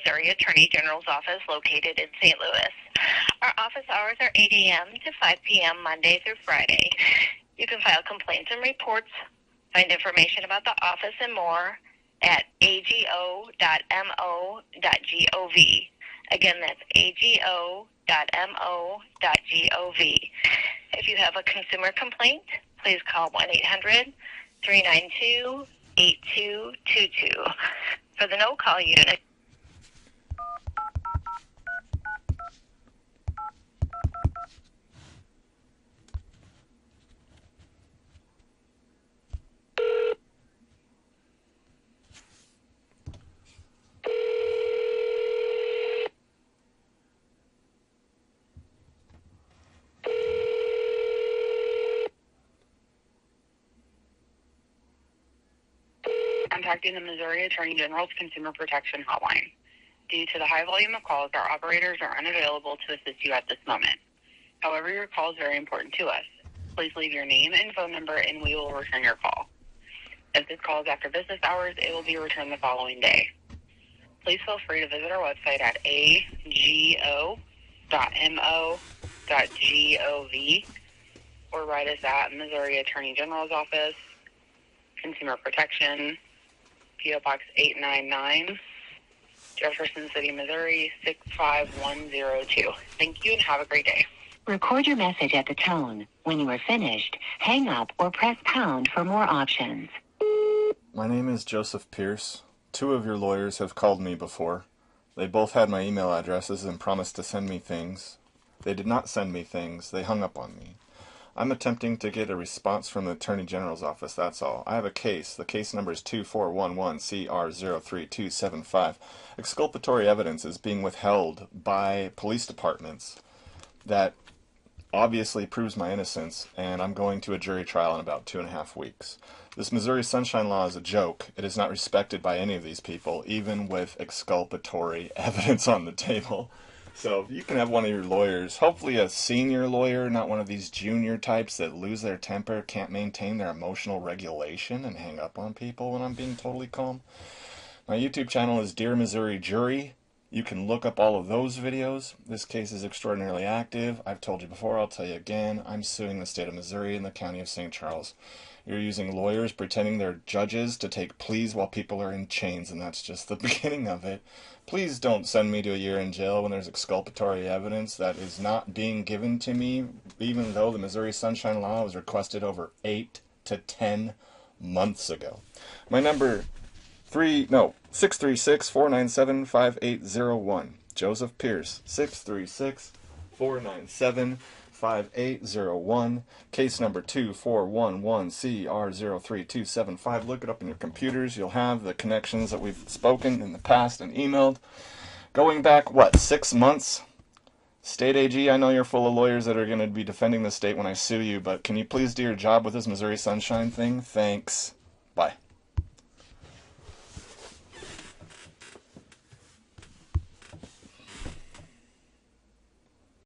Missouri Attorney General's office located in St. Louis. Our office hours are 8 a.m. to 5 p.m. Monday through Friday. You can file complaints and reports, find information about the office and more at ago.mo.gov. Again, that's ago.mo.gov. If you have a consumer complaint, please call 1-800-392-8222. For the no-call unit, contacting the Missouri Attorney General's Consumer Protection Hotline. Due to the high volume of calls, our operators are unavailable to assist you at this moment. However, your call is very important to us. Please leave your name and phone number, and we will return your call. If this call is after business hours, it will be returned the following day. Please feel free to visit our website at ago.mo.gov or write us at Missouri Attorney General's Office, Consumer Protection, P.O. Box 899, Jefferson City, Missouri 65102. Thank you and have a great day. Record your message at the tone. When you are finished, hang up or press pound for more options. My name is Joseph Pierce. 2 of your lawyers have called me before. They both had my email addresses and promised to send me things. They did not send me things. They hung up on me. I'm attempting to get a response from the Attorney General's office, that's all. I have a case. The case number is 2411CR032275. Exculpatory evidence is being withheld by police departments that obviously proves my innocence, and I'm going to a jury trial in about 2.5 weeks. This Missouri Sunshine Law is a joke. It is not respected by any of these people, even with exculpatory evidence on the table. So you can have one of your lawyers, hopefully a senior lawyer, not one of these junior types that lose their temper, can't maintain their emotional regulation, and hang up on people when I'm being totally calm. My YouTube channel is Dear Missouri Jury. You can look up all of those videos. This case is extraordinarily active. I've told you before, I'll tell you again. I'm suing the state of Missouri and the county of St. Charles. You're using lawyers pretending they're judges to take pleas while people are in chains, and that's just the beginning of it. Please don't send me to a year in jail when there's exculpatory evidence that is not being given to me, even though the Missouri Sunshine Law was requested over 8 to 10 months ago. My number 636-497-5801. Joseph Pierce, 636-497-5801. Case number 2411CR03275. Look it up in your computers. You'll have the connections that we've spoken in the past and emailed. Going back, 6 months? State AG, I know you're full of lawyers that are going to be defending the state when I sue you, but can you please do your job with this Missouri Sunshine thing? Thanks. Bye.